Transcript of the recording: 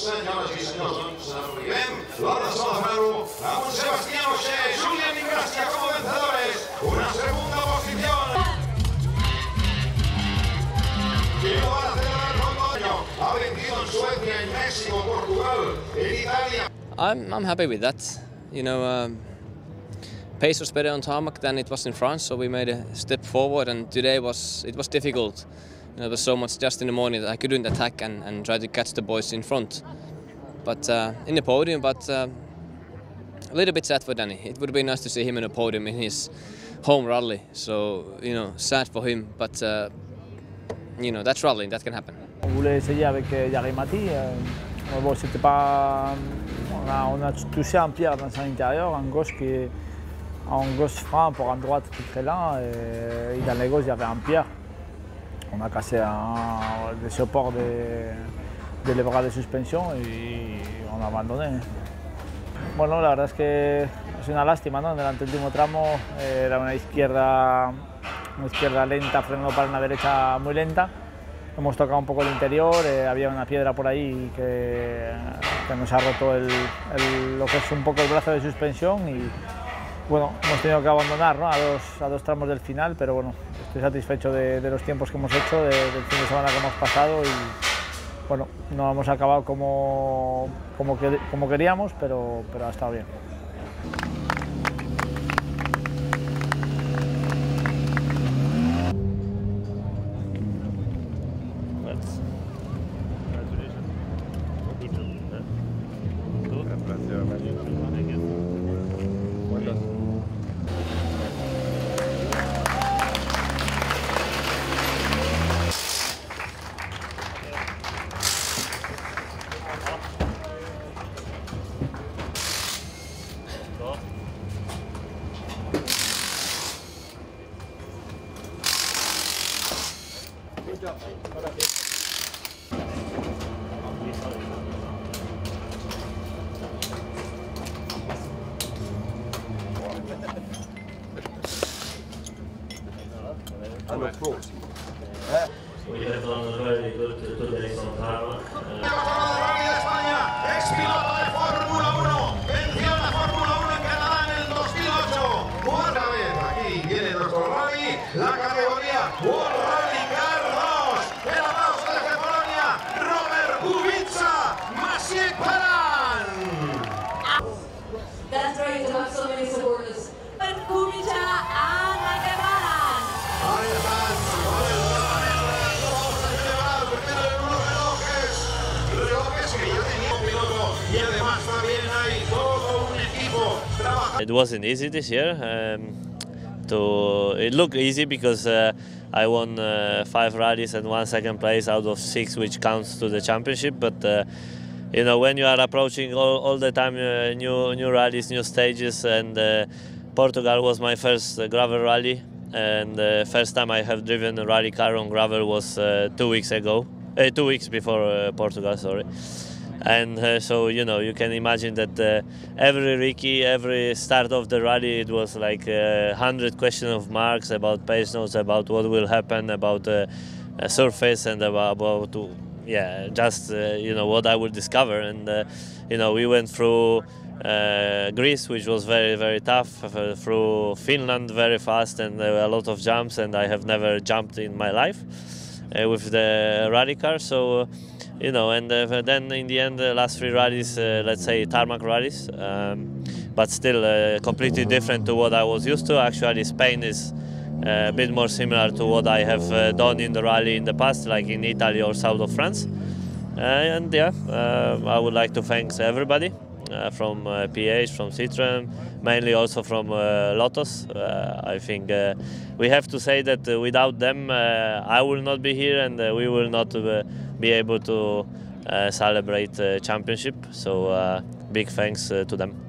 Senyores i senyors, doncs arribem l'hora de celebrar-ho amb un Sebastián Ogier, Julián Ingrassia como vencedores, una segunda posición. Y lo van a celebrar con Toño. Ha vencido en Suecia, en México, Portugal, en Italia. I'm happy with that. You know, pace was better on tarmac than it was in France, so we made a step forward. And today it was difficult. You know, there was so much dust in the morning that I couldn't attack and try to catch the boys in front. But in the podium, but a little bit sad for Danny. It would have been nice to see him in a podium in his home rally. So, you know, sad for him, but you know, that's rallying, that can happen. On voulait essayer avec Jari-Matti. Bon, c'était pas... On a touché un pierre dans son intérieur, un gauche franc pour un droite qui est très lent. Et dans les gauches, il y avait un pierre. On a cassé des supports de les bras de suspension y on a abandonné. Bueno, la verdad es que es una lástima, ¿no? En el anteúltimo tramo era una izquierda lenta frenando para una derecha muy lenta. Hemos tocado un poco el interior, había una piedra por ahí que nos ha roto lo que es un poco el brazo de suspensión y bueno, hemos tenido que abandonar, ¿no? a dos tramos del final, pero bueno, estoy satisfecho de los tiempos que hemos hecho, del fin de semana que hemos pasado y bueno, no hemos acabado como queríamos, pero ha estado bien. We have done a very good today on tarmac. Ex piloto de Fórmula 1, venció la Fórmula 1 en Canadá en el 2008. Otra vez aquí viene nuestro rally, la categoría World Rally Car 2. El aplauso desde Polonia, Robert Kubica, Maciej Paran. That's great to have so many supporters. And Kubica and Maciej Paran. Ahí están, con el cronómetro, vamos a celebrar primero de unos relojes que ya tenía un piloto y además también hay todo un equipo trabajando. It wasn't easy this year. It looked easy because I won 5 rallies and 1 second place out of 6, which counts to the championship. But you know, when you are approaching all the time new rallies, new stages, and Portugal was my first gravel rally, and the first time I have driven a rally car on gravel was 2 weeks ago, 2 weeks before Portugal, sorry. And so, you know, you can imagine that every recce, every start of the rally, it was like 100 question marks about pace notes, about what will happen, about surface, and about yeah, just you know, what I will discover. And you know, we went through Greece, which was very, very tough, through Finland very fast, and there were a lot of jumps, and I have never jumped in my life with the rally car. So you know, and then in the end, the last 3 rallies, let's say tarmac rallies, but still completely different to what I was used to. Actually, Spain is a bit more similar to what I have done in the rally in the past, like in Italy or south of France. And yeah, I would like to thank everybody from PH, from Citroën, mainly also from Lotus. I think we have to say that without them, I will not be here, and we will not be able to celebrate championship. So big thanks to them.